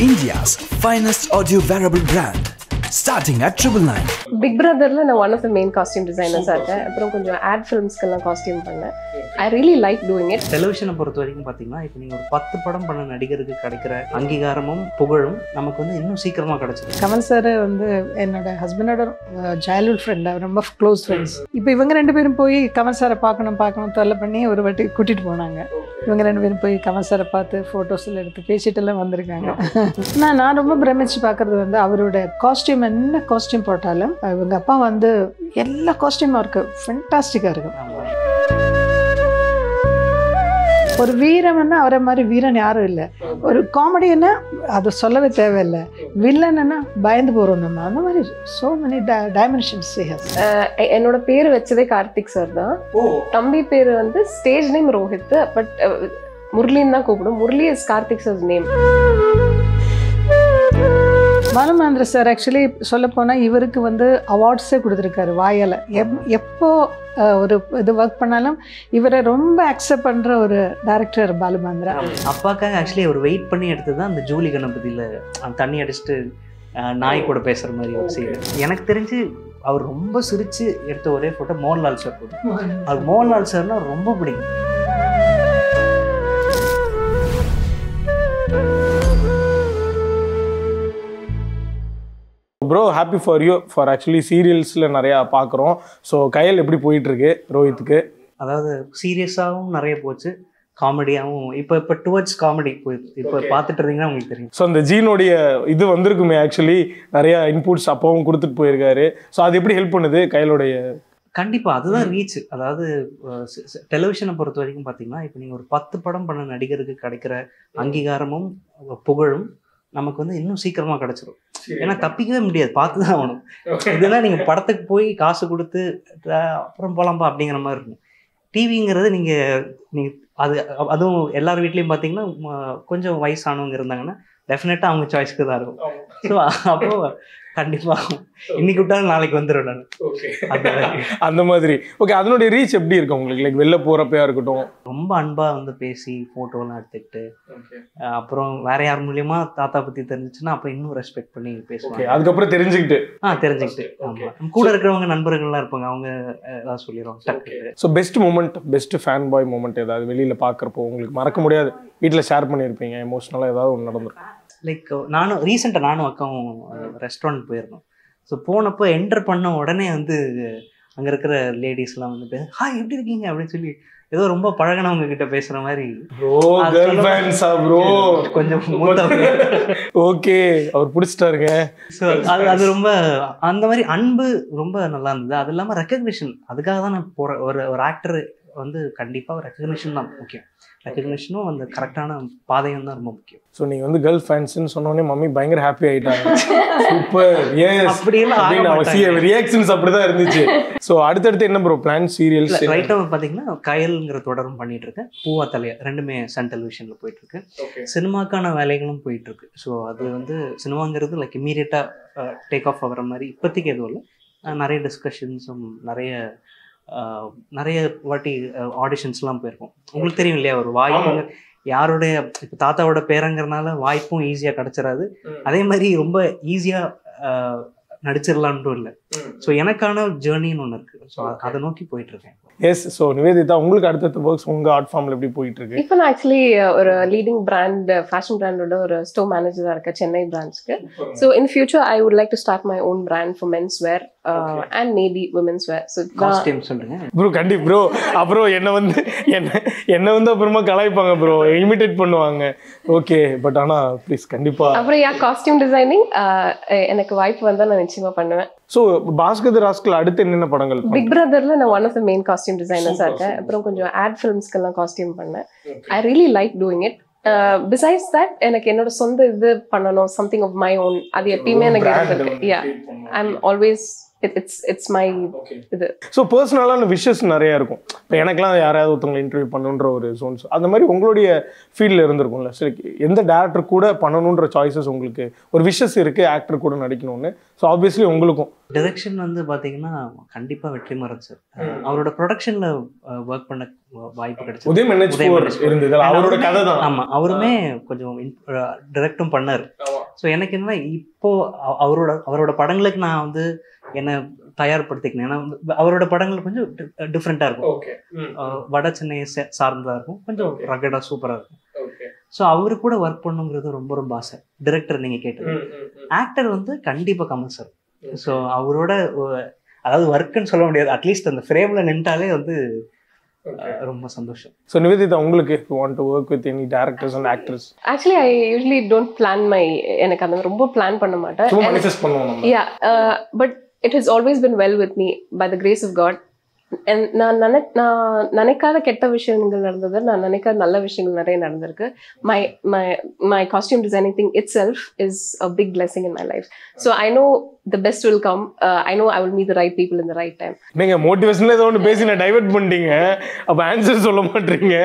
India's finest audio wearable brand, starting at 999. Big Brotherல நான் one of the main costume designers இருக்கேன். அப்புறம் கொஞ்சம் ad filmஸ்க்கெல்லாம் costume பண்ணேன். I really like doing it. டெலிவிஷனை பொறுத்த வரைக்கும் பார்த்தீங்கன்னா இப்போ நீங்கள் ஒரு 10 படம் பண்ண நடிகருக்கு கிடைக்கிற அங்கீகாரமும் புகழும் நமக்கு வந்து இன்னும் சீக்கிரமாக கிடைச்சிடும். கமல் சார் வந்து என்னோட ஹஸ்பண்டோட சைல்ட்ஹுட் ஃப்ரெண்ட், ரொம்ப க்ளோஸ் ஃப்ரெண்ட்ஸ். இப்போ இவங்க ரெண்டு பேரும் போய் கமல் சாரை பார்க்கணும் தொல்லை பண்ணி ஒரு வாட்டி கூட்டிகிட்டு போனாங்க. இவங்க ரெண்டு பேரும் போய் கமல் சாரை பார்த்து ஃபோட்டோஸில் எடுத்து பேசிட்டுலாம் வந்திருக்காங்க. நான் ரொம்ப பிரமிச்சு பார்க்குறது வந்து அவரோட காஸ்டியூம், என்ன காஸ்டியூம் போட்டாலும் இவங்க அப்பா வந்து எல்லா காஸ்டியூமும் இருக்குது, ஃபென்டாஸ்டிக்காக இருக்கும். ஒரு வீரம்னா அவரை மாதிரி வீரன் யாரும் இல்லை. ஒரு காமெடின்னா அது சொல்லவே தேவையில்லை. வில்லன்னா பயந்து போகிறோம் நம்ம. அந்த மாதிரி so many dimensions. என்னோட பேர் வச்சதே கார்த்திக் சார் தான். தம்பி பேர் வந்து ஸ்டேஜ் நேம் ரோஹித், பட் முரளின்னு தான் கூப்பிடும். Murali is Karthik SARS name. Balu Mahendra sir actually சொல்லப்போனால் இவருக்கு வந்து அவார்ட்ஸே கொடுத்துருக்காரு வாயால். எப்போ ஒரு இது ஒர்க் பண்ணாலும் இவரை ரொம்ப அக்செப்ட் பண்ணுற ஒரு டைரக்டர் பாலுமகேந்திரா. அப்பாக்காக ஆக்சுவலி அவர் வெயிட் பண்ணி எடுத்தது தான் அந்த ஜூலி கணபதியில் தண்ணி அடிச்சுட்டு நாய் கூட பேசுகிற மாதிரி ஒரு சீன். எனக்கு தெரிஞ்சு அவர் ரொம்ப சிரித்து எடுத்த ஒரே ஃபோட்டோ மோகன்லால் சார் போட்டு. அவர் மோகன்லால் சார்னால் ரொம்ப பிடிக்கும். Bro, happy for you for actually சீரியல்ஸில் நிறையா பார்க்குறோம். ஸோ கையல் எப்படி போயிட்டுருக்கு ரோஹித்துக்கு? அதாவது சீரியஸாகவும் நிறைய போச்சு, காமெடியாகவும் இப்போ டுவர்ட்ஸ் காமெடி போயிடுது. இப்போ பார்த்துட்டு இருந்தீங்கன்னா உங்களுக்கு தெரியும். ஸோ அந்த ஜீனோடைய இது வந்திருக்குமே, ஆக்சுவலி நிறையா இன்புட்ஸ் அப்பவும் கொடுத்துட்டு போயிருக்காரு. ஸோ அது எப்படி ஹெல்ப் பண்ணுது கையலோடைய? கண்டிப்பாக அதுதான் ரீச். அதாவது டெலிவிஷனை பொறுத்த வரைக்கும் பார்த்தீங்கன்னா இப்போ நீங்கள் ஒரு 10 படம் பண்ண நடிகருக்கு கிடைக்கிற அங்கீகாரமும் புகழும் நமக்கு வந்து இன்னும் சீக்கிரமாக கிடச்சிடும். ஏன்னா தப்பிக்கவே முடியாது, பார்த்து தான் ஆகணும். இதெல்லாம் நீங்கள் படத்துக்கு போய் காசு கொடுத்து அப்புறம் போகலாம்பா அப்படிங்கிற மாதிரி இருக்கும். டிவிங்கிறது நீங்கள் அதுவும் எல்லார் வீட்லேயும் பார்த்தீங்கன்னா கொஞ்சம் வயசானவங்க இருந்தாங்கன்னா டெஃபினட்டாக அவங்க சாய்ஸ்க்கு தான் இருக்கும். ஸோ அப்போது கண்டிப்பாக இன்னைக்கு விட்டாலும் நாளைக்கு வந்துடும். நான் அந்த மாதிரி ஓகே. அதனுடைய ரீச் எப்படி இருக்கும் உங்களுக்கு? லைக் வெளில போகிறப்பையா இருக்கட்டும், ரொம்ப அன்பாக வந்து பேசி ஃபோட்டோலாம் எடுத்துக்கிட்டு அப்புறம் வேற யார் மூலியமா தாத்தா பற்றி தெரிஞ்சிச்சுன்னா அப்புறம் இன்னும் ரெஸ்பெக்ட் பண்ணி பேசுவாங்க. அதுக்கப்புறம் தெரிஞ்சுக்கிட்டு ஆமாம், கூட இருக்கிறவங்க நண்பர்கள்லாம் இருப்பாங்க, அவங்க ஏதாவது சொல்லிடுவாங்க. So best moment, best fan boy moment ஏதாவது வெளியில் பார்க்குறப்போ உங்களுக்கு மறக்க முடியாது, வீட்டில் ஷேர் பண்ணியிருப்பீங்க, எமோஷ்னலாக ஏதாவது ஒன்று நடந்திருக்கும்? லைக் நானும் அக்காவும் ரெஸ்டாரண்ட் போயிருந்தோம். ஸோ போனப்போ என்டர் பண்ண உடனே வந்து அங்கே இருக்கிற லேடிஸ்லாம் வந்துட்டு ஹாய் எப்படி இருக்கீங்க அப்படின்னு சொல்லி ஏதோ ரொம்ப பழகினவங்க கிட்ட பேசுற மாதிரி. கொஞ்சம் ஓகே, அவர் பிடிச்சிட்டாருங்க. ஸோ அது ரொம்ப அந்த மாதிரி அன்பு ரொம்ப நல்லா இருந்தது. அது இல்லாமல் ரெக்கக்னிஷன், அதுக்காக தான் நான் போகிறேன். ஒரு ஆக்டர் வந்து கண்டிப்பாக ரெக்கக்னிஷன் தான் முக்கியம். ரெக்கக்னிஷனும் அந்த கரெக்டான பாதையும் தான் ரொம்ப முக்கியம். ஸோ நீங்கள் வந்து கேர்ள் ஃபேன்ஸ்ன்னு சொன்னோடனே மம்மி பயங்கர ஹாப்பி ஆகிட்டாங்க. சூப்பர், ஏன் அப்படியெல்லாம் ரியாக்ஷன்ஸ் அப்படி தான் இருந்துச்சு. ஸோ அடுத்தடுத்து என்ன ப்ரோ பிளான்? சீரியல்ஸ் ரைட்டாக பார்த்தீங்கன்னா கயல்ங்கிற தொடரும் பண்ணிட்டு இருக்கேன். பூவா தலையா ரெண்டுமே சன் டெலிவிஷனில் போயிட்டு இருக்கு. சினிமாக்கான வேலைகளும் போயிட்டு இருக்கு. ஸோ அது வந்து சினிமாங்கிறது லைக் இம்மீடியட்டாக டேக் ஆஃப் ஆகிற மாதிரி இப்போதைக்கு எதுவும் இல்லை. நிறைய டிஸ்கஷன்ஸும் நிறைய வாட்டி ஆடிஷன்ஸ்லாம் போயிருக்கோம். உங்களுக்கு தெரியும் இல்லையா, ஒரு வாய்ப்பு யாருடைய இப்போ தாத்தாவோட பேரங்கிறனால வாய்ப்பும் ஈஸியாக கிடச்சிடாது. அதே மாதிரி ரொம்ப ஈஸியாக நடிச்சிடலான்ட்டும் இல்லை. ஸோ எனக்கான ஜேர்னின்னு ஒன்று இருக்குது. ஸோ அதை நோக்கி போயிட்டு இருக்கேன். எஸ். ஸோ நிவேதிதா, உங்களுக்கு அடுத்தடுத்த ஒர்க்ஸ் உங்கள் ஆர்ட் ஃபார்மில் எப்படி போயிட்டு இருக்கு? இப்போ நான் ஆக்சுவலி ஒரு லீடிங் பிராண்ட், ஃபேஷன் பிராண்டோட ஒரு ஸ்டோர் மேனேஜராக இருக்கேன் சென்னை பிரான்ச்க்கு. So in future I would like to start my own brand for men's wear and maybe women's wear. So costume சொல்லுங்க ப்ரோ. கண்டிப்பாக ப்ரோ. அப்புறம் என்ன வந்து அப்புறமா கலாய்ப்பாங்க ப்ரோ, இமிடேட் பண்ணுவாங்க. ஓகே, பட் ஆனால் ப்ளீஸ் கண்டிப்பாக. அப்புறம் காஸ்டியூம் டிசைனிங் எனக்கு வாய்ப்பு வந்தால் நான் நிச்சயமாக பண்ணுவேன். ஸோ பாஸ்கர் ராஸ்கல் அடுத்து என்னென்ன படங்கள்? பிக் பிரதர்ல நான் one of the main costume டிசைனர்ஸாக இருக்கேன். அப்புறம் கொஞ்சம் ஆட் ஃபிலிம்ஸ்க்கெல்லாம் காஸ்டியூம் பண்ணேன். I really like doing it. Besides that எனக்கு என்னோட சொந்த இது பண்ணணும், சம்திங் ஆஃப் மை ஓன், அது எப்பயுமே எனக்கு இருக்கு. Yeah, I am always it's my இது. ஸோ பர்சனலான விஷஸ் நிறையா இருக்கும். இப்போ எனக்குலாம் யாராவது ஒருத்தவங்களை இன்டர்வியூ பண்ணணுன்ற ஒரு ஜோன்ஸ் அந்த மாதிரி உங்களுடைய ஃபீல்டில் இருந்திருக்கும்ல. சரி, எந்த டேரக்டர் கூட பண்ணணுன்ற சாய்ஸஸ் உங்களுக்கு ஒரு விஷஸ் இருக்குது ஆக்டர் கூட நடிக்கணும்னு. ஸோ ஆப்வியஸ்லி உங்களுக்கும் டைரக்ஷன் வந்து பார்த்தீங்கன்னா கண்டிப்பாக வெற்றிமாறன் சார் அவரோட ப்ரொடக்ஷனில் ஒர்க் பண்ண வாய்ப்பு கிடைச்சது. உதயம் இருந்தது அவரோட கதை தான். ஆமாம், அவருமே கொஞ்சம் டைரக்டும் பண்ணார். ஸோ எனக்கு என்னன்னா இப்போ அவரோட படங்களுக்கு நான் வந்து என்னை தயார்படுத்திக்கணும். ஏன்னா அவரோட படங்கள் கொஞ்சம் டிஃப்ரெண்ட்டாக இருக்கும், வட சென்னையை சார்ந்ததாக இருக்கும், கொஞ்சம் ரகடாக சூப்பராக இருக்கும். ஸோ அவரு கூட ஒர்க் பண்ணுங்கிறது ரொம்ப ரொம்ப ஆசை. டிரெக்டர் நீங்கள் கேட்டது. ஆக்டர் வந்து கண்டிப்பாக கமல் சார். ஸோ அவரோட அதாவது ஒர்க்குன்னு சொல்ல முடியாது, அட்லீஸ்ட் அந்த ஃப்ரேமில் நின்றாலே வந்து ரொம்ப சந்தோஷம். ஸோ நிவேதிதா, உங்களுக்கு you want to work with any directors and actors? Actually I usually don't plan எனக்கு அந்த ரொம்ப பிளான் பண்ண மாட்டேன். சும்மா manifest பண்ணுவோம். Yeah, but it has always been well with me by the grace of God. And நான் நினைக்காத கெட்ட விஷயங்கள் நடந்தது, நான் நினைக்காத நல்ல விஷயங்கள் நிறைய நடந்திருக்கு. My costume designing thing itself is a big blessing in my life. So I know the best will come. I know I will meet the right people in the right time. நீங்க மோட்டிவேஷன்ல ஏதோ ஒன்று பேசி நான் divert பண்ணிட்டீங்க. அப்ப answer சொல்ல மாட்டீங்க.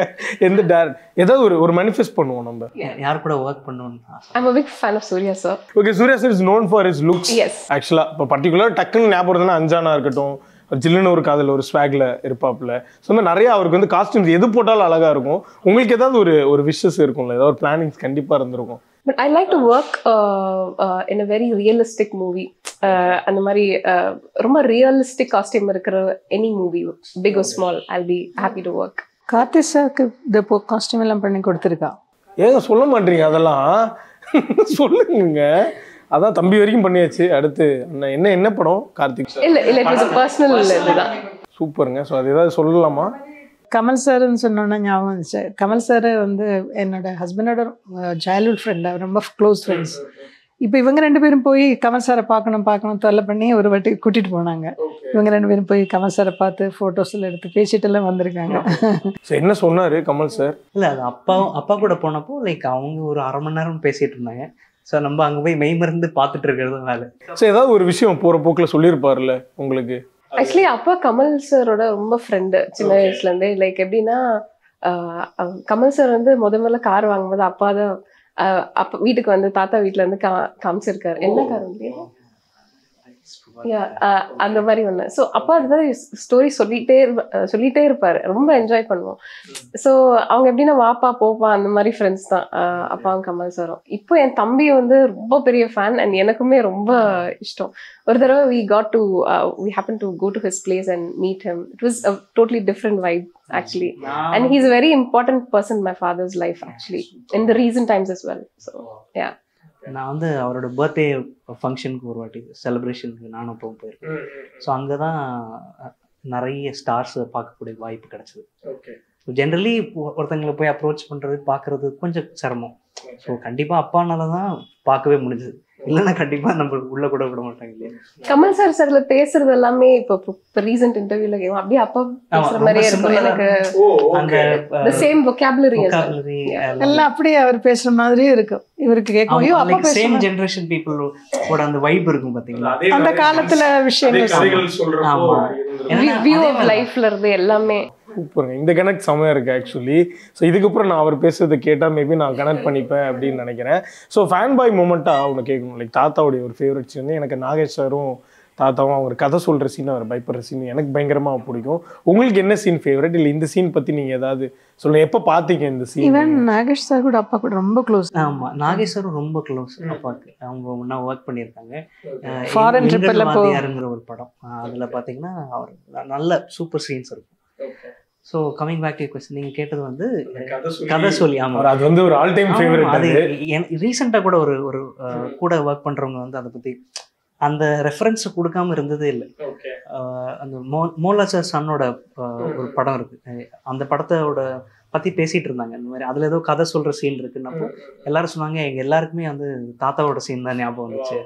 ஏதாவது ஒரு manifest பண்ணுவோம் நம்ம. யார் கூட ஒர்க் பண்ணணும்? I'm a big fan of Surya sir. Okay, Surya sir is known for his looks. Yes. Actually, இப்போ பர்టిక్యులர் டக்குன்னு ஞாபகம் வருதுன்னா அஞ்சானா இருக்கட்டும், ஒரு ஜில்லுன்னு ஒரு காதல் ஒரு ஸ்வாக்ல இருப்பாப்ல. ஸோ இந்த நிறைய அவருக்கு வந்து காஸ்டியூம்ஸ் எது போட்டாலும் அழகா இருக்கும். உங்களுக்கு ஏதாவது ஒரு விஷஸ் இருக்கும்ல, ஏதாவது ஒரு பிளானிங்ஸ் கண்டிப்பா இருந்திருக்கும். But I like to work in a very realistic movie. அந்த மாதிரி ரொம்ப ரியலிஸ்டிக் காஸ்டியூம் இருக்கிற any movie, big or small, I'll be happy to work. Karthik சாருக்கு இந்த காஸ்டியூம் எல்லாம் பண்ணி கொடுத்துருக்கா? ஏங்க சொல்ல மாட்டீங்க அதெல்லாம்? சொல்லுங்க. அதான் தம்பி வரைக்கும் பண்ணியாச்சு. அடுத்து என்ன படம் கார்த்திக் சார்? இல்ல it was a personal இதுதான். சூப்பருங்க. ஸோ அது ஏதாவது சொல்லலாமா? கமல் சார்ன்னு சொன்னோன்னா ஞாபகம் வந்துச்சு. கமல் சார் வந்து என்னோட ஹஸ்பண்டோட சைல்ட்ஹுட் ஃப்ரெண்ட், அவர் ரொம்ப க்ளோஸ் ஃப்ரெண்ட்ஸ். இப்போ இவங்க ரெண்டு பேரும் போய் கமல் சாரை பார்க்கணும் தொல்லை பண்ணி ஒரு வாட்டி கூட்டிகிட்டு போனாங்க. இவங்க ரெண்டு பேரும் போய் கமல் சாரை பார்த்து ஃபோட்டோஸில் எடுத்து பேசிட்டு எல்லாம் வந்திருக்காங்க. என்ன சொன்னார் கமல் சார்? இல்லை, அது அப்பா கூட போனப்போ லைக் அவங்க ஒரு அரை மணி நேரம் பேசிகிட்டு இருந்தாங்க. ஸோ நம்ம அங்கே போய் மெய்மருந்து பார்த்துட்டு இருக்கிறது வேலை. ஸோ ஏதாவது ஒரு விஷயம் போகிற போக்கில் சொல்லியிருப்பார்ல உங்களுக்கு? ஆக்சுவலி அப்பா கமல் சாரோட ரொம்ப ஃப்ரெண்டு சின்ன வயசுலேருந்தே. லைக் எப்படின்னா, கமல் சார் வந்து முதல்ல கார் வாங்கும்போது அப்பா தான் அப்பா வீட்டுக்கு வந்து தாத்தா வீட்டில் இருந்து காமிச்சிருக்காரு. என்ன கார் வந்து அந்த மாதிரி ஒன்று. ஸோ அப்பா அதுதான் ஸ்டோரி சொல்லிட்டே இருப்பாரு. ரொம்ப என்ஜாய் பண்ணுவோம். ஸோ அவங்க எப்படின்னா வாப்பா போப்பா அந்த மாதிரி ஃப்ரெண்ட்ஸ் தான் அப்பாவும் கமல் சாரும். இப்போ என் தம்பி வந்து ரொம்ப பெரிய ஃபேன் அண்ட் எனக்குமே ரொம்ப இஷ்டம். ஒரு தடவை we happened to go to his place and meet him. It was a totally different vibe actually, and he's a very important person in my father's life actually in the recent times as well. So yeah, நான் வந்து அவரோட birthday ஃபங்க்ஷனுக்கு ஒரு வாட்டி செலிப்ரேஷனுக்கு நானும் அப்பவும் போயிருக்கேன். So அங்கே தான் நிறைய ஸ்டார்ஸை பார்க்கக்கூடிய வாய்ப்பு கிடச்சிது. ஜென்ரலி ஒருத்தங்களை போய் அப்ரோச் பண்ணுறது பார்க்குறது கொஞ்சம் சிரமம். ஸோ கண்டிப்பாக அப்பானால தான் பார்க்கவே முடிஞ்சது. இல்லைன்னா கண்டிப்பா நம்ம உள்ள கூட விட மாட்டாங்க இல்லையா? கமல் சார்ல பேசுறது எல்லாமே இப்போ ரீசன்ட் இன்டர்வியூல கேட்கும் அப்படியே அப்பா பேசுற மாதிரியே இருக்கும். எனக்கு அந்த the same vocabulary எல்லாம் அப்படியே அவர் பேசுற மாதிரியே இருக்கும். இவருக்கு கேட்கும் ஐயோ அப்பா பேசுற சேம் ஜெனரேஷன் பீப்பிள் ஓட அந்த வைப் இருக்கும் பாத்தீங்களா? அந்த காலத்துல விஷயங்கள் சொல்றோம். ஆமா, வியூ ஆஃப் லைஃப்ல இருந்து எல்லாமே சூப்பருங்க. இந்த கனெக்ட் செமையாக இருக்குது ஆக்சுவலி. ஸோ இதுக்கப்புறம் நான் அவர் பேசுறதை கேட்டால் மேபி நான் கனெக்ட் பண்ணிப்பேன் அப்படின்னு நினைக்கிறேன். ஸோ ஃபேன் பாய் மூமெண்ட்டாக அவனை கேட்கணும். லைக் தாத்தாவுடைய ஒரு ஃபேவரட் சீன் வந்து எனக்கு நாகேஷ் சாரும் தாத்தாவும் அவர் கதை சொல்கிற சீன், அவர் பயப்படுற சீன் எனக்கு பயங்கரமாக பிடிக்கும். உங்களுக்கு என்ன சீன் ஃபேவரட்? இல்லை இந்த சீன் பற்றி நீங்கள் ஏதாவது சொல்லுங்கள். எப்போ பார்த்தீங்க இந்த சீன்? ஈவன் நாகேஷ் சார் கூட அப்பா கூட ரொம்ப க்ளோஸ். ஆமாம், நாகேஷ் சாரும் ரொம்ப க்ளோஸ் அப்பாவுக்கு. அவங்க ஒன்றா ஒர்க் பண்ணியிருக்காங்க. ஃபாரின் ட்ரிப்பில் வாதியாருங்கிற ஒரு படம், அதில் பார்த்தீங்கன்னா அவர் நல்ல சூப்பர் சீன்ஸ் இருக்கும். So coming back to question, நீங்கள் கேட்டது வந்து கதை சொல்லி. ஆமாம், அது வந்து ஒரு ஆல் டைம் ஃபேவரட். அது ரீசெண்டாக கூட ஒரு கூட ஒர்க் பண்ணுறவங்க வந்து அதை பற்றி அந்த ரெஃபரன்ஸ் கொடுக்காம இருந்ததே இல்லை. அந்த மோலாச்சார் சன்னோட ஒரு படம் இருக்கு, அந்த படத்தோட பற்றி பேசிகிட்டு இருந்தாங்க. இந்த மாதிரி அதில் ஏதோ கதை சொல்கிற சீன் இருக்குன்னப்போ எல்லாரும் சொன்னாங்க எங்கள் எல்லாருக்குமே வந்து தாத்தாவோட சீன் தான் ஞாபகம் வந்துச்சு,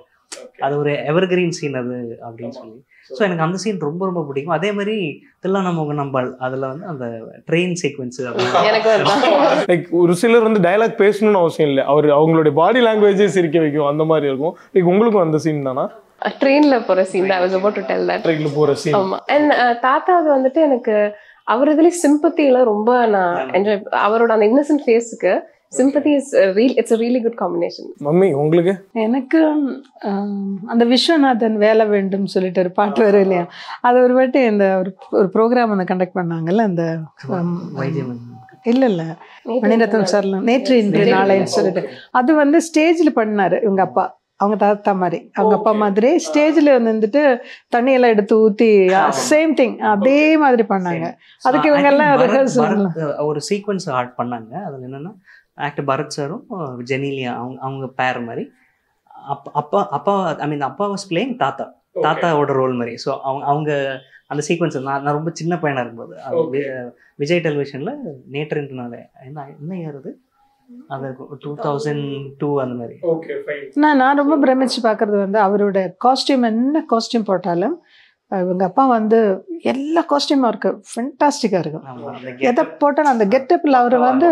அது ஒரு எவர்கிரீன் சீன் அது அப்படின்னு சொல்லி. ஸோ எனக்கு அந்த சீன் ரொம்ப ரொம்ப பிடிக்கும். அதே மாதிரி தில்லா நம்ம நம்பாள் அதில் வந்து அந்த ட்ரெயின் சீக்வன்ஸ் லைக் ஒரு சிலர் வந்து டயலாக் பேசணும்னு அவசியம் இல்லை, அவங்களுடைய பாடி லாங்குவேஜே சிரிக்க வைக்கும், அந்த மாதிரி இருக்கும். லைக் உங்களுக்கும் அந்த சீன் தானா? ட்ரெயின்ல போற scene I was about to tell that. ட்ரெயின்ல போற சீன். ஆமா. அண்ட் தாத்தாவது வந்துட்டு எனக்கு அவர் இதுலயே சிம்பத்தியில ரொம்ப நான் என்ஜாய், அவரோட அந்த இன்னசென்ட் ஃபேஸுக்கு sympathy is it's a really good combination. Mummy உங்களுக்கு? எனக்கு அந்த விஸ்வநாதன் வேலை வேண்டும் சொல்லிட்டு ஒரு பாட்டு வரும் இல்லையா, அது ஒரு வாட்டி இந்த ஒரு ப்ரோக்ராம் வந்து கண்டக்ட் பண்ணாங்கல்ல, அந்த இல்லை மணிரத்னம் சார்லாம் நேற்று இன்று நாளைன்னு சொல்லிட்டு, அது வந்து ஸ்டேஜில் பண்ணாரு இவங்க அப்பா, அவங்க தாத்தா மாதிரி, அவங்க அப்பா மாதிரி ஸ்டேஜில் வந்துட்டு தண்ணியெல்லாம் எடுத்து ஊற்றி சேம் திங் அதே மாதிரி பண்ணாங்க. அதுக்கு இவங்க எல்லாம் ஒரு சீக்வன்ஸ் ஆட் பண்ணாங்க. அதில் என்னன்னா ஆக்டர் பரத் சாரும் ஜெனிலியா அவங்க பேர் மாதிரி, அப்பா ஐ மீன் அப்பா வாஸ் பிளேயிங் தாத்தாவோட ரோல் மாதிரி. ஸோ அவங்க அந்த சீக்வன்ஸ் நான் ரொம்ப சின்ன பையனாக இருக்கும்போது விஜய் டெலிவிஷனில் நேற்று இன்று நாளே என்ன ஏறுது அது 2002 அந்த மாதிரி. நான் ரொம்ப பிரமிச்சு பார்க்கறது வந்து அவரோட காஸ்டியூம், என்ன காஸ்டியூம் போட்டாலும் இவங்க அப்பா வந்து எல்லா காஸ்டியூமும் இருக்கு, ஃபென்டாஸ்டிக்காக இருக்கும். எதை போட்டாலும் அந்த கெட்டப்பில் அவர் வந்து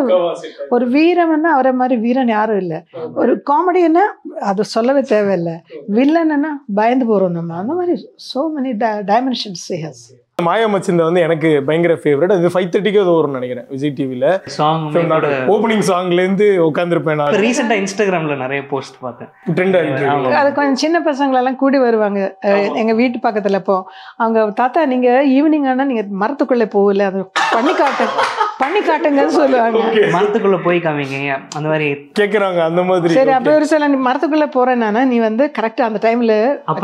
ஒரு வீரம்னா அவரை மாதிரி வீரன் யாரும் இல்லை. ஒரு காமெடின்னா அது சொல்லவே தேவையில்லை, வில்லன்னா பயந்து போகிறோம் நம்ம, அந்த மாதிரி so many dimensions he has. மாயா மச்சிந்தா வந்து எனக்கு பயங்கர ஃபேவரட். அது 5:30க்கு அது வரும்னு நினைக்கிறேன் விஜய் டிவியில். சாங் ஓப்பனிங் சாங்லேருந்து உட்காந்துருப்பேன் நான். ரீசெண்டாக இன்ஸ்டாகிராமில் நிறைய போஸ்ட் பார்த்தேன், ட்ரெண்ட் ஆகிட்டு. அது கொஞ்சம் சின்ன பசங்களெல்லாம் கூடி வருவாங்க எங்கள் வீட்டு பக்கத்தில். இப்போ அவங்க தாத்தா நீங்கள் ஈவினிங் ஆனால் நீங்கள் மரத்துக்குள்ளே போகல, அது பண்ணி காட்டுங்கன்னு சொல்லுவாங்க. மரத்துக்குள்ளே போய் காமிங்க அந்த மாதிரி கேட்குறாங்க அந்த மாதிரி. சரி, அப்போ ஒரு சில நீ மரத்துக்குள்ளே போகிறேன்னா நீ வந்து கரெக்டாக அந்த டைமில்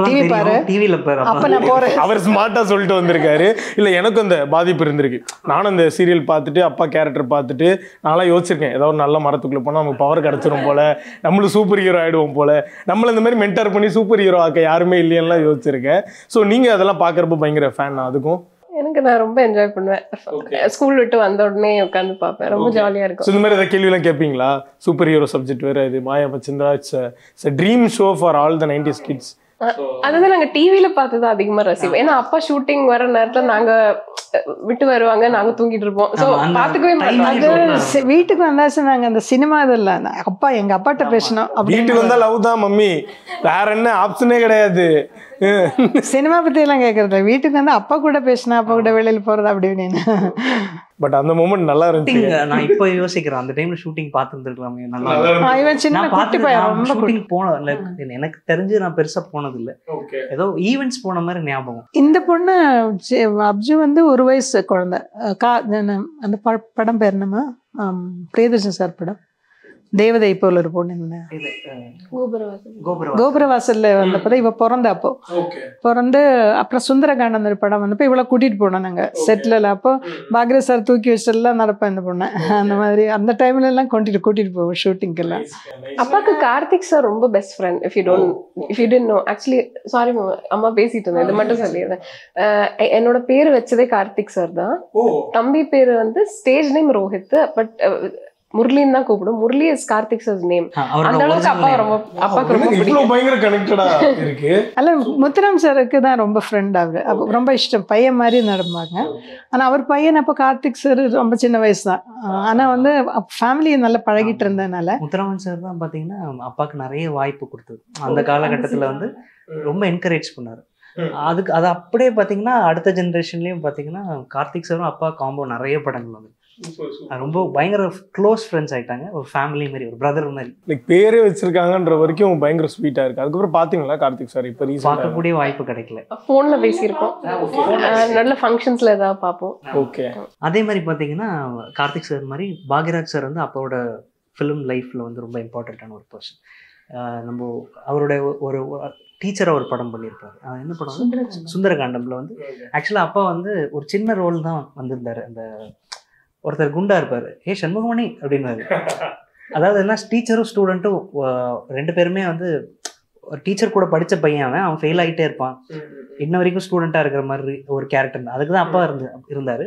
டிவி பாரு, டிவியில் பாரு, அப்போ நான் போகிறேன். அவர் ஸ்மார்ட்டாக சொல்லிட்டு வந்திருக்காரு. இல்லை எனக்கும் அந்த பாதிப்பு இருந்திருக்கு. நானும் அந்த சீரியல் பார்த்துட்டு அப்பா கேரக்டர் பார்த்துட்டு நான்லாம் யோசிச்சிருக்கேன், ஏதாவது நல்ல மரத்துக்குள்ளே போனால் நமக்கு பவர் கிடச்சிரும் போல, நம்மளும் சூப்பர் ஹீரோ ஆகிடுவோம் போல, நம்மள இந்த மாதிரி மென்டர் பண்ணி சூப்பர் ஹீரோ ஆக்க யாருமே இல்லையெல்லாம் யோசிச்சிருக்கேன். ஸோ நீங்கள் அதெல்லாம் பார்க்குறப்ப பயங்கர ஃபேன் நான். அதுக்கும் எனக்கு நான் ரொம்ப என்ஜாய் பண்ணுவேன். ஸ்கூல் விட்டு வந்த உடனே உட்காந்து பார்ப்பேன், ரொம்ப ஜாலியாக இருக்கும். இந்த மாதிரி ஏதாவது கேள்வியெல்லாம் கேட்பீங்களா? சூப்பர் ஹீரோ சப்ஜெக்ட் வேறு, இது Maya Machindra it's dream show for all the 90s kids. அதுதான் நாங்க டிவில பார்த்துதான் அதிகமா ரசிப்போம். ஏன்னா அப்பா ஷூட்டிங் வர நேரத்துல நாங்க விட்டு வருவாங்க, நாங்க தூங்கிட்டு இருப்போம். சோ பாத்துக்கவே மாட்டோம். வீட்டுக்கு வந்தாச்சு நாங்க அந்த சினிமா இதெல்லாம் அப்பா எங்க அப்பாட்ட பேசணும். வீட்டுக்கு வந்தா லவ் தான் மம்மி, வேற என்ன ஆப்ஷனே கிடையாது. சினிமா பத்தி எல்லாம் கேட்கறது, வீட்டுக்கு வந்து அப்பா கூட பேசினா அப்பா கூட வெளியில போறது அப்படி அப்படின்னு. பட் அந்த மொமெண்ட் நல்லா இருந்துச்சு. நான் இப்போ யோசிக்கிறேன், அந்த டைம்ல ஷூட்டிங் பார்த்துருந்துருக்கலாமே. நல்லா இவன் சின்ன குட்டி பையன், ரொம்ப ஷூட்டிங் போன எனக்கு தெரிஞ்சு நான் பெருசா போனது இல்லை, ஏதோ ஈவெண்ட்ஸ் போன மாதிரி ஞாபகம். இந்த பொண்ணு அப்ஜு வந்து 1 வயசு குழந்தை. அந்த படம் பேர் என்னமா, பிரியதர்ஷன் சார் படம் தேவதை போல ஒரு பொண்ணு, கோபுரவாசல்ல வந்தப்போ இவ பிறந்த, அப்போ பிறந்து அப்புறம் சுந்தரகாண்டம் ஒரு படம் வந்தப்போ இவ்வளோ கூட்டிட்டு போனோம் நாங்கள் செட்டில். அப்போ பாக்யராஜ் சார் தூக்கி வச்செல்லாம் நடப்பேன் இந்த பொண்ணை. அந்த மாதிரி அந்த டைம்ல எல்லாம் கூட்டிட்டு போவோம் ஷூட்டிங்கெல்லாம். அப்பாவுக்கு கார்த்திக் சார் ரொம்ப best friend. If you don't know, actually sorry அம்மா பேசிட்டு இருந்தேன், இது மட்டும் சொல்லிடுறேன். என்னோட பேர் வச்சதே கார்த்திக் சார் தான். தம்பி பேரு வந்து ஸ்டேஜ் நேம் ரோஹித், பட் முரளின்னு தான் கூப்பிடும். Murali is Karthik sir name. அந்த அளவுக்கு அப்பாவுக்கு ரொம்ப பிடிக்கும். பயங்கர கனெக்டடா இருக்கு. அல்ல முத்துராம் சாருக்கு தான் ரொம்ப ஃப்ரெண்ட். அவரு அப்போ ரொம்ப இஷ்டம், பையன் மாதிரி நடப்பாங்க. ஆனா அவர் பையன் அப்போ கார்த்திக் சார் ரொம்ப சின்ன வயசு தான். ஆனா வந்து ஃபேமிலியை நல்லா பழகிட்டு இருந்ததுனால முத்துராமன் சார் தான் பாத்தீங்கன்னா அப்பாவுக்கு நிறைய வாய்ப்பு கொடுத்தது. அந்த காலகட்டத்துல வந்து ரொம்ப என்கரேஜ் பண்ணாரு. அதுக்கு அது அப்படியே பாத்தீங்கன்னா அடுத்த ஜெனரேஷன்லயும் பாத்தீங்கன்னா கார்த்திக் சாரும் அப்பா காம்போ நிறைய படங்கள் வந்து ரொம்ப பயங்கர க்ளோஸ் ஃப்ரெண்ட்ஸ் ஆயிட்டாங்க, ஒரு ஃபேமிலி மாதிரி, ஒரு பிரதர் மாதிரி. லைக் பேரே வச்சிருக்காங்கன்ற வரைக்கும் பயங்கர ஸ்வீட்டா இருக்கு. அதுக்கப்புறம் பாத்தீங்களா கார்த்திக் சார் இப்போ பார்க்கக்கூடிய வாய்ப்பு கிடைக்கல. ஃபோன்ல பேசியிருக்கோம், நல்ல ஃபங்க்ஷன்ஸ்ல ஏதாவது பார்ப்போம். ஓகே. அதே மாதிரி பாத்தீங்கன்னா கார்த்திக் சார் மாதிரி பாக்யராஜ் சார் வந்து அப்போட ஃபிலிம் லைஃப்ல வந்து ரொம்ப இம்பார்ட்டண்ட்டான ஒரு பர்சன். நம்ம அவருடைய ஒரு டீச்சராக ஒரு படம் பண்ணியிருப்பாரு. என்ன படம்? சுந்தரகாண்டம்ல வந்து ஆக்சுவலாக அப்பா வந்து ஒரு சின்ன ரோல் தான் வந்திருந்தாரு. அந்த ஒருத்தர் குண்டா இருப்பாரு, சண்முகமணி அப்படின்னு. அதாவது என்ன, டீச்சரும் ஸ்டூடெண்ட்டும் 2 பேருமே வந்து டீச்சர் கூட படித்த பையன், அவன் ஃபெயில் ஆகிட்டே இருப்பான், இன்ன வரைக்கும் ஸ்டூடெண்ட்டாக இருக்கிற மாதிரி ஒரு கேரக்டர். அதுக்கு தான் அப்பா இருந்தார்.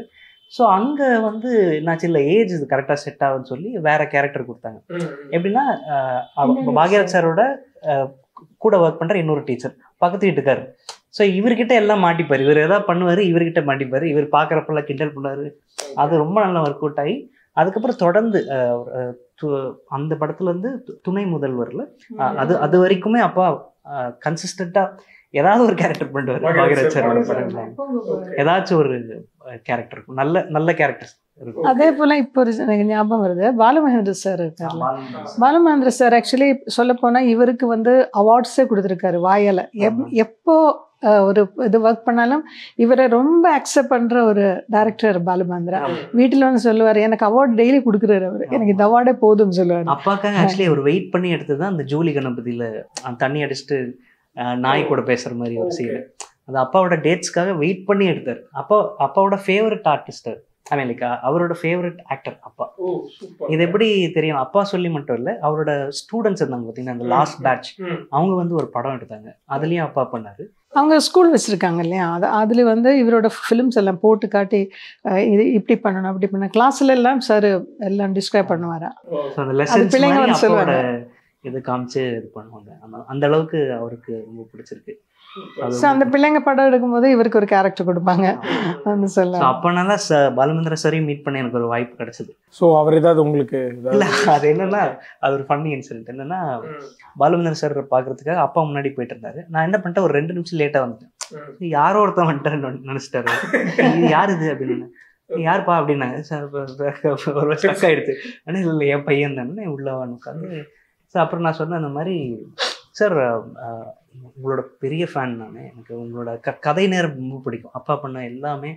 ஸோ அங்கே வந்து என்னாச்சு, இல்லை ஏஜ் இது கரெக்டாக செட் ஆகுன்னு சொல்லி வேற கேரக்டர் கொடுத்தாங்க. எப்படின்னா பாக்யராஜ் சாரோட கூட ஒர்க் பண்ணுற இன்னொரு டீச்சர் பக்கத்து வீட்டுக்காரு. ஸோ இவர்கிட்ட எல்லாம் மாட்டிப்பார், இவர் எதாவது பண்ணுவார், இவர்கிட்ட மாட்டிப்பார், இவர் பார்க்குறப்பெல்லாம் கிண்டல் பண்ணுவார். அது ரொம்ப நல்லா ஒர்க் அவுட் ஆகி அதுக்கப்புறம் தொடர்ந்து அந்த படத்துல இருந்து துணை முதல்வர்ல அது வரைக்குமே அப்பா கன்சிஸ்டண்டா ஏதாவது ஒரு கேரக்டர் பண்ணுவார். பாக்யராஜ் சாரோட படத்துல ஏதாச்சும் ஒரு கேரக்டர் இருக்கும், நல்ல கேரக்டர்ஸ் இருக்கும். அதே போல இப்போ எனக்கு ஞாபகம் வருது, பாலுமகேந்திர சார் இருக்கார்ல, பாலுமகேந்திர சார் ஆக்சுவலி சொல்ல போனா இவருக்கு வந்து அவார்ட்ஸே கொடுத்துருக்காரு வாயால. எப்போ ஒரு இது ஒர்க் பண்ணாலும் இவரை ரொம்ப அக்செப்ட் பண்ற ஒரு டைரக்டர் பாலுமகேந்திரா. வீட்டுல வந்து சொல்லுவாரு, எனக்கு அவார்ட் டெய்லி கொடுக்குறாரு அவரு, எனக்கு இந்த அவார்டே போதும்னு சொல்லுவாரு. அப்பாக்காக ஆக்சுவலி அவர் வெயிட் பண்ணி எடுத்ததுதான் அந்த ஜூலி கணபதியில தண்ணி அடிச்சுட்டு நாய் கூட பேசுற மாதிரி ஒரு சீன். அது அப்பாவோட டேட்ஸ்க்காக வெயிட் பண்ணி எடுத்தார். அப்பாவோட ஃபேவரட் ஆர்டிஸ்ட், ஐ மீன் லைக் அவரோட ஃபேவரட் ஆக்டர் அப்பா. இது எப்படி தெரியும், அப்பா சொல்லி மட்டும் இல்லை, அவரோட ஸ்டூடெண்ட்ஸ் இருந்தாங்க பார்த்தீங்கன்னா அந்த லாஸ்ட் பேட்ச், அவங்க வந்து ஒரு படம் எடுத்தாங்க, அதுலேயும் அப்பா பண்ணாரு. அவங்க ஸ்கூல் வச்சுருக்காங்க இல்லையா, அதில் வந்து இவரோட ஃபிலிம்ஸ் எல்லாம் போட்டு காட்டி இது இப்படி பண்ணணும் அப்படி பண்ணணும் கிளாஸ்ல எல்லாம் சார் எல்லாம் டிஸ்கிரைப் பண்ணுவாரா. அந்த லெசன்ஸ் பிள்ளைங்க வந்து சொல்லுவாங்க, இது காமிச்சு இது பண்ணுவாங்க. அந்த அளவுக்கு அவருக்கு ரொம்ப பிடிச்சிருக்கு. அந்த பிள்ளைங்க படம் எடுக்கும்போது இவருக்கு ஒரு கேரக்டர் கொடுப்பாங்க. அப்பனால பாலுமேந்திர சாரையும் மீட் பண்ண எனக்கு ஒரு வாய்ப்பு கிடைச்சது. ஸோ அவர் ஏதாவது உங்களுக்கு இல்லை, அது என்னன்னா அது ஒரு ஃபன்னி இன்சிடென்ட். என்னன்னா பாலுமேந்திர சார் பார்க்கறதுக்காக அப்பா முன்னாடி போயிட்டு இருந்தாரு. நான் என்ன பண்ணிட்டேன், ஒரு 2 நிமிஷம் லேட்டாக வந்துட்டேன். யாரோ ஒருத்தன் வந்துட்டாருன்னு நினைச்சிட்டாரு. இது யார் இது அப்படின்னு, யாருப்பா அப்படின்னாங்க. சார் ஒரு ஸ்டக் ஆயிடுச்சு. ஆனால் இல்லை என் பையன் தானே உள்ள உட்காந்து. ஸோ அப்புறம் நான் சொன்னேன், அந்த மாதிரி சார் உங்களோட பெரிய ஃபேன் நான், எனக்கு உங்களோட கதை நேரம் ரொம்ப பிடிக்கும், அப்பா பண்ண எல்லாமே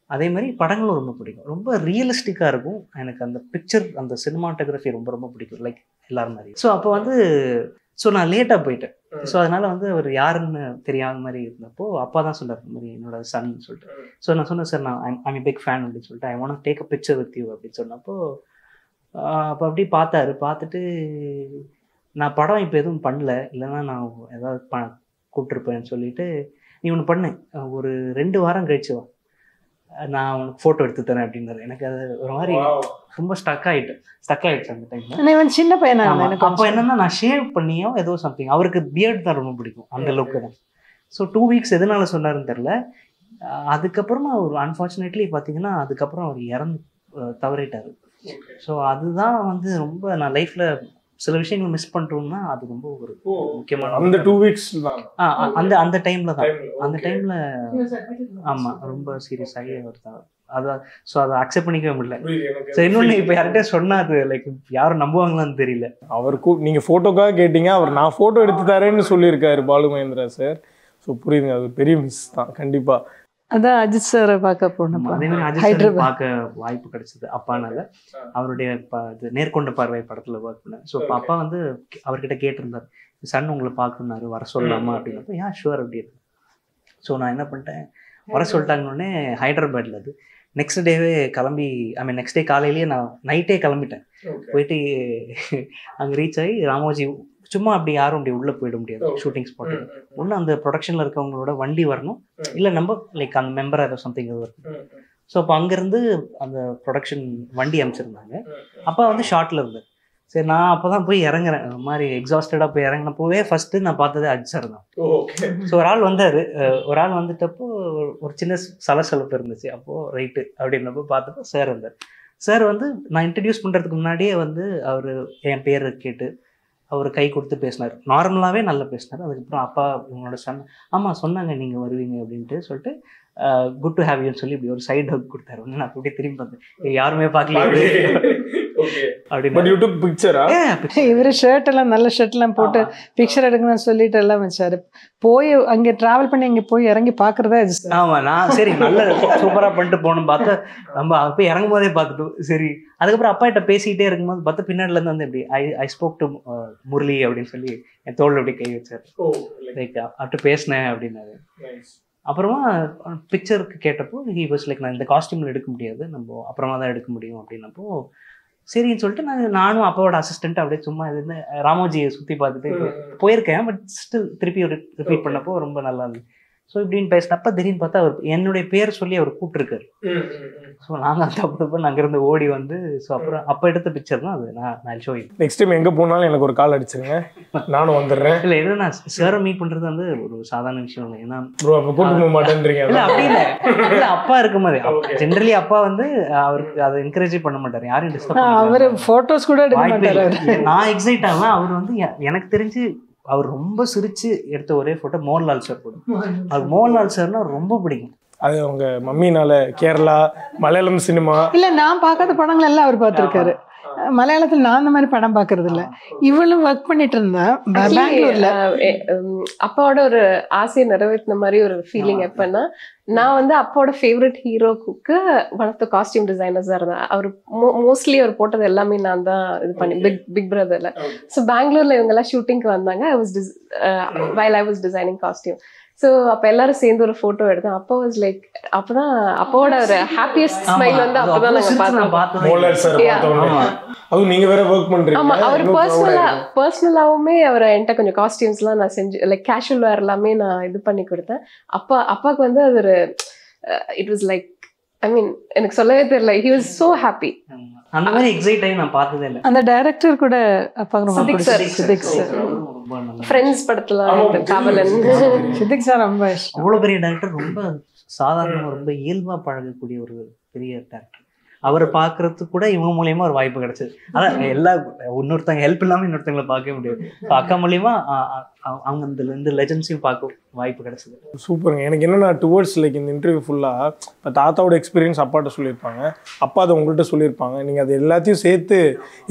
அதே மாதிரி படங்களும் ரொம்ப பிடிக்கும், ரொம்ப ரியலிஸ்டிக்காக இருக்கும் எனக்கு அந்த பிக்சர், அந்த சினிமாட்டோகிராஃபி ரொம்ப ரொம்ப பிடிக்கும், லைக் எல்லாரும் மாதிரி. ஸோ அப்போ வந்து நான் லேட்டாக போயிட்டேன். ஸோ அதனால வந்து அவர் யாருன்னு தெரியாத மாதிரி இருந்தப்போ அப்பா தான் சொன்னார், இந்த மாதிரி என்னோட சன் சொல்லிட்டு. ஸோ நான் சொன்னேன், சார் நான் ஐம் பிக் ஃபேன் அப்படின்னு சொல்லிட்டு, I want take a picture with you அப்படின்னு சொன்னப்போ அப்போ அப்படி பார்த்தாரு. பார்த்துட்டு நான் படம் இப்போ எதுவும் பண்ணல, இல்லைன்னா நான் ஏதாவது கூப்பிட்டுருப்பேன்னு சொல்லிட்டு, நீ ஒன்று பண்ணு, ஒரு 2 வாரம் கழிச்சு வா, நான் உனக்கு ஃபோட்டோ எடுத்து தரேன் அப்படின்னாரு. எனக்கு அது ஒரு மாதிரி ரொம்ப ஸ்டக் ஆகிடுச்சு அந்த டைம்ல. சின்ன பையனா அப்போ என்னன்னா நான் ஷேவ் பண்ணியோ ஏதோ சம்திங், அவருக்கு பியர்ட் தான் ரொம்ப பிடிக்கும், அந்த லுக்கு தான். ஸோ 2 வீக்ஸ் எதனால சொன்னாருன்னு தெரில. அதுக்கப்புறமா ஒரு அன்ஃபார்ச்சுனேட்லி பார்த்தீங்கன்னா அதுக்கப்புறம் அவர் தவறிட்டார். ஸோ அதுதான் வந்து ரொம்ப நான் லைஃப்பில் சில விஷயங்கள் மிஸ் பண்ணுறோம்னா அது ரொம்ப ஒரு முக்கியமான அந்த 2 வீக்ஸ் தான். அந்த டைம்ல ஆமாம் ரொம்ப சீரியஸ் ஆகி அவர் தான் அதான். ஸோ அதை அக்செப்ட் பண்ணிக்கவே முடியல. ஸோ இன்னொன்று இப்போ யார்கிட்ட சொன்னா அது லைக் யாரும் நம்புவாங்களான்னு தெரியல. அவர் நீங்க ஃபோட்டோக்காக கேட்டீங்க, அவர் நான் ஃபோட்டோ எடுத்து தரேன்னு சொல்லியிருக்காரு பாலுமகேந்திரா சார். ஸோ புரியுதுங்க, அது பெரிய மிஸ் தான் கண்டிப்பா. அதான் அஜித் சாரை பார்க்க போனோம், அதே மாதிரி அஜித் சார் பார்க்க வாய்ப்பு கிடைச்சது அப்பானால. அவருடைய நேர்கொண்ட பார்வை படத்துல ஒர்க் பண்ணேன். ஸோ இப்போ அப்பா வந்து அவர்கிட்ட கேட்டிருந்தார், சன் உங்களை பார்க்கணுன்னாரு, வர சொல்லலாமா அப்படின்னப்போ ஏன் ஷுவர் அப்படின்னு. ஸோ நான் என்ன பண்ணிட்டேன், வர சொல்லிட்டாங்கன்னொடனே ஹைதராபாத்ல அது நெக்ஸ்ட் டேவே கிளம்பி, நெக்ஸ்ட் டே காலையிலேயே நான் நைட்டே கிளம்பிட்டேன். போயிட்டு அங்கே ரீச் ஆகி ராமோஜி சும்மா அப்படி யாரும் அப்படி உள்ளே போயிட முடியாது ஷூட்டிங் ஸ்பாட்டு. ஒன்று அந்த ப்ரொடக்ஷனில் இருக்கவங்களோட வண்டி வரணும், இல்லை நம்ம லைக் அந்த மெம்பர் ஏதோ சம்திங் வரணும். ஸோ அப்போ அங்கேருந்து அந்த ப்ரொடக்ஷன் வண்டி அமைச்சிருந்தாங்க. அப்போ வந்து ஷார்ட்டில் இருந்தேன். சரி நான் அப்போ தான் போய் இறங்குறேன், இந்த மாதிரி எக்ஸாஸ்டடாக போய் இறங்கினப்போவே ஃபஸ்ட்டு நான் பார்த்தது அஜித் சார் தான். ஸோ ஒரு ஆள் வந்தார், ஒரு ஆள் வந்துட்டப்போ ஒரு சின்ன சலசலப்பு இருந்துச்சு. அப்போது ரைட்டு அப்படின்னப்போ பார்த்தப்போ சார் வந்தார். சார் வந்து நான் இன்ட்ரடியூஸ் பண்ணுறதுக்கு முன்னாடியே வந்து அவர் என் பேர் கேட்டு அவர் கை கொடுத்து பேசினார். நார்மலாகவே நல்லா பேசினார். அதுக்கப்புறம் அப்பா உங்களோட சன், ஆமாம் சொன்னாங்க நீங்கள் வருவீங்க அப்படின்ட்டு சொல்லிட்டு குட் டு ஹேவ் யூன்னு சொல்லி இப்படி ஒரு சைட் ஹக் கொடுத்தாரு. ஒன்று நான் அப்படியே திரும்பி பார்த்தேன், யாருமே பார்க்கல அப்படின்னு. இவரு ஷர்ட் எல்லாம் நல்ல ஷர்ட் எல்லாம் போட்டு பிக்சர் எடுக்கணும்னு சொல்லிட்டு எல்லாம் வச்சாரு. போய் அங்கே டிராவல் பண்ணி அங்கே போய் இறங்கி பாக்குறதா. ஆமா, நான் சரி நல்ல சூப்பரா பண்ணிட்டு போகணும் பார்த்தா நம்ம போய் இறங்கும் போதே பார்த்துட்டோம். சரி அதுக்கப்புறம் அப்பா கிட்ட பேசிக்கிட்டே இருக்கும்போது பார்த்தா பின்னாடில இருந்து வந்து எப்படி ஐ ஸ்போக் டு முரளி அப்படின்னு சொல்லி என் தோல் அப்படி கை வச்சாரு. லைக் அப்படி பேசினேன் அப்படின்னாரு. அப்புறமா பிக்சருக்கு கேட்டப்போ ஹி வாஸ் லைக் நான் இந்த காஸ்டியூமில் எடுக்க முடியாது, நம்ம அப்புறமா தான் எடுக்க முடியும் அப்படின்னப்போ சரின்னு சொல்லிட்டு நானும் அப்பாவோட அசிஸ்டன்ட் அப்படியே சும்மா இருந்து ராமோஜியை சுற்றி பார்த்துட்டு போயிருக்கேன். பட் ஸ்டில் திருப்பி ரிப்பீட் பண்ணப்போ ரொம்ப நல்லா இருந்துச்சு. ஸோ இப்படின்னு பேசினப்ப திடீர்னு பார்த்தா அவர் என்னுடைய பேர் சொல்லி அவர் கூப்பிட்டுருக்காரு. ஸோ நாங்கள் அந்த அப்போ அங்கேருந்து ஓடி வந்து ஸோ அப்புறம் அப்போ எடுத்த பிக்சர் தான் அது. நான் ஷோ. நெக்ஸ்ட் டைம் எங்கே போனாலும் எனக்கு ஒரு கால் அடிச்சிருங்க. நானும் வந்துடுறேன். இல்லை என்னன்னா சாரை மீட் பண்ணுறது வந்து ஒரு சாதாரண விஷயம் இல்லை. ஏன்னா ப்ரோ அப்போ கூட்டு போக மாட்டேன்றீங்க. இல்லை அப்படி இல்லை, இல்லை அப்பா இருக்கும் போது ஜென்ரலி அப்பா வந்து அவருக்கு அதை என்கரேஜ் பண்ண மாட்டார், யாரையும் டிஸ்டர்ப் அவர் ஃபோட்டோஸ் கூட எடுக்க மாட்டார். நான் எக்ஸைட் ஆகலாம். அவர் வந்து எனக்கு தெரிஞ்சு அவர் ரொம்ப சிரிச்சு எடுத்த ஒரே ஃபோட்டோ மோகன்லால் சார் கூட. அவர் மோகன்லால் சார்னா ரொம்ப பிடிக்கும். அது அவங்க மம்மினால கேரளா மலையாளம் சினிமா இல்லை நான் பார்க்காத படங்கள் எல்லாம் அவர் பார்த்துருக்காரு. மலையாளத்தில் நான் அந்த மாதிரி படம் பார்க்கறது இல்லை. இவளும் ஒர்க் பண்ணிட்டு இருந்தேன் பெங்களூர்ல. அப்பாவோட ஒரு ஆசையை நிறைவேற்றின மாதிரி ஒரு ஃபீலிங் எப்பன்னா, நான் வந்து அப்பாவோட ஃபேவரட் ஹீரோக்கு ஒன் ஆஃப் த காஸ்டியூம் டிசைனர்ஸாக இருந்தேன். அவர் மோஸ்ட்லி அவர் போட்டது எல்லாமே நான் தான் இது பண்ணி பிக் பிரதர்ல. ஸோ பெங்களூர்ல இவங்க எல்லாம் ஷூட்டிங்க்கு வந்தாங்க. while I was designing costume. So அப்போ எல்லாரும் சேர்ந்து ஒரு ஃபோட்டோ எடுத்தோம். அப்போ வாஸ் லைக் அப்போதான் அப்பாவோட ஒரு ஹாப்பியஸ்ட் ஸ்மைல் வந்து அப்போதான் நாங்கள் பார்த்தோம். அது நீங்க வேற ஒர்க் பண்றீங்க. ஆமா, அவர் பர்சனலாவுமே அவர் என்கிட்ட கொஞ்சம் காஸ்டியூம்ஸ்லாம் நான் செஞ்சு லைக் கேஷுவல் வேர் எல்லாமே நான் இது பண்ணி கொடுத்தேன். அப்பாவுக்கு வந்து அது ஒரு இட் வாஸ் லைக் ஐ மீன் எனக்கு சொல்லவே தெரியல. He was so happy. அந்த மாதிரி எக்ஸைட் ஆகி நான் பார்த்ததே இல்லை. அந்த டைரக்டர் கூட அப்பாவுக்கு ரொம்ப சித்திக் சார் ஃப்ரெண்ட்ஸ் படத்துல காவலன். சித்திக் சார் ரொம்ப இஷ்டம். அவ்வளோ பெரிய டைரக்டர், ரொம்ப சாதாரணமாக ரொம்ப இயல்பாக பழகக்கூடிய ஒரு பெரிய டைரக்டர். அவரை பார்க்கறதுக்கு கூட இவங்க மூலியமா ஒரு வாய்ப்பு கிடைச்சது. அதான் எல்லா இன்னொருத்தங்க ஹெல்ப் இல்லாமல் இன்னொருத்தங்களை பார்க்கவே முடியாது. அக்கா மூலியமா அவங்க அந்த ரெண்டு லெஜண்ட்ஸையும் பார்க்க வாய்ப்பு கிடைச்சது. சூப்பருங்க. எனக்கு என்னன்னா டுவர்ட்ஸ் லைக் இந்த இன்டர்வியூ ஃபுல்லாக இப்போ தாத்தாவோட எக்ஸ்பீரியன்ஸ் அப்பாட்ட சொல்லியிருப்பாங்க, அப்பா அதை உங்கள்கிட்ட சொல்லியிருப்பாங்க. நீங்கள் அது எல்லாத்தையும் சேர்த்து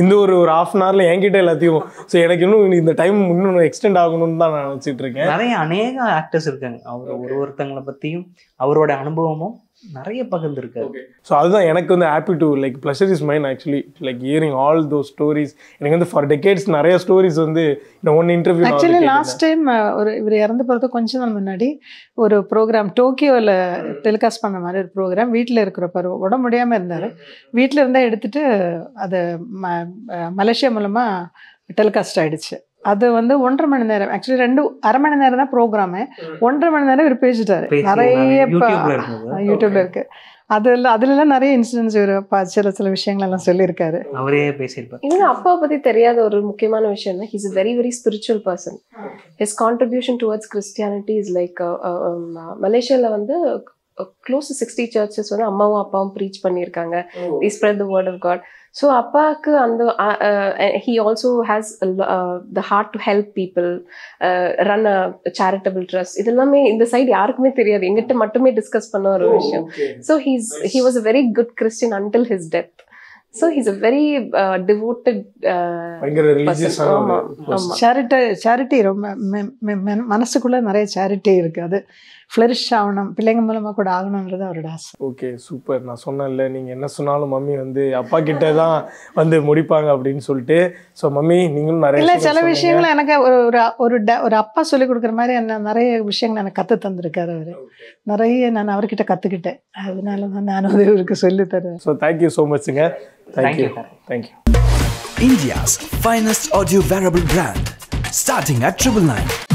இந்த ஒரு ½ அன் ஹவரில் என்கிட்ட எல்லாத்தையும் ஸோ எனக்கு இன்னும் இந்த டைம் இன்னும் எக்ஸ்டெண்ட் ஆகணும்னு தான் நான் நினச்சிட்டு இருக்கேன். நிறைய அநேக ஆக்டர்ஸ் இருக்காங்க. அவர் ஒருத்தங்களை பற்றியும் அவரோட அனுபவமும் நிறைய பகிர்ந்துருக்காரு. ஸோ அதுதான் எனக்கு வந்து happy to like pleasure is mine actually like hearing all those stories. எனக்கு வந்து ஃபார் டெக்கேட்ஸ் நிறைய ஸ்டோரிஸ் வந்து இந்த one interview. Actually last time ஒரு இவர் இறந்து போகிறது கொஞ்ச நாள் முன்னாடி ஒரு ப்ரோக்ராம் டோக்கியோவில் டெலிகாஸ்ட் பண்ண மாதிரி ஒரு ப்ரோக்ராம். வீட்டில் இருக்கிற உடம்பு முடியாமல் இருந்தார். வீட்டில் இருந்தால் எடுத்துகிட்டு அது மலேசியா மூலமாக டெலிகாஸ்ட் ஆகிடுச்சு. அது வந்து 1.5 மணி நேரம், ஆக்சுவலி 2.5 மணி நேரம் தான் ப்ரோக்ராமு. 1.5 மணி நேரம் இவர் பேசிட்டாரு. நிறைய யூடியூப்ல இருக்கு. அதுலலாம் நிறைய இன்சிடென்ட்ஸ் இவர் சில விஷயங்கள் எல்லாம் சொல்லியிருக்காரு. அவரே பேசியிருப்பாரு. இன்னும் அப்பாவை பத்தி தெரியாத ஒரு முக்கியமான விஷயம் தான், he's a very very spiritual person. His contribution towards Christianity is like மலேசியால வந்து close to 60 churches வந்து அம்மாவும் அப்பாவும் ப்ரீச் பண்ணியிருக்காங்க. They spread the word of God. So அப்பாவுக்கு அந்த he also has the heart to help people, run a charitable trust. இது எல்லாமே இந்த சைடு யாருக்குமே தெரியாது, எங்கிட்ட மட்டுமே டிஸ்கஸ் பண்ண ஒரு விஷயம். So he was a very good Christian until his death. So he's a very devoted charity ரொம்ப மனசுக்குள்ள நிறைய சேரிட்டி இருக்கு. அது ஃப்ளரிஷ் ஆகணும், பிள்ளைங்க மூலமா கூட ஆகணும்ன்றது அவரோட ஆசை. Okay super. நான் சொன்னேன்ல நீங்கள் என்ன சொன்னாலும் மம்மி வந்து அப்பா கிட்ட தான் வந்து முடிப்பாங்க அப்படின்னு சொல்லிட்டு. ஸோ மம்மி நீங்களும் நிறைய இல்லை சில விஷயங்களை எனக்கு ஒரு அப்பா சொல்லி கொடுக்குற மாதிரி என்ன நிறைய விஷயங்கள் எனக்கு கற்று தந்திருக்காரு அவர். நிறைய நான் அவர்கிட்ட கற்றுக்கிட்டேன். அதனால தான் நான் அது இவருக்கு சொல்லி தருவேன். ஸோ தேங்க்யூ ஸோ மச்ங்க. Thank you. India's finest audio wearable brand, starting at 999.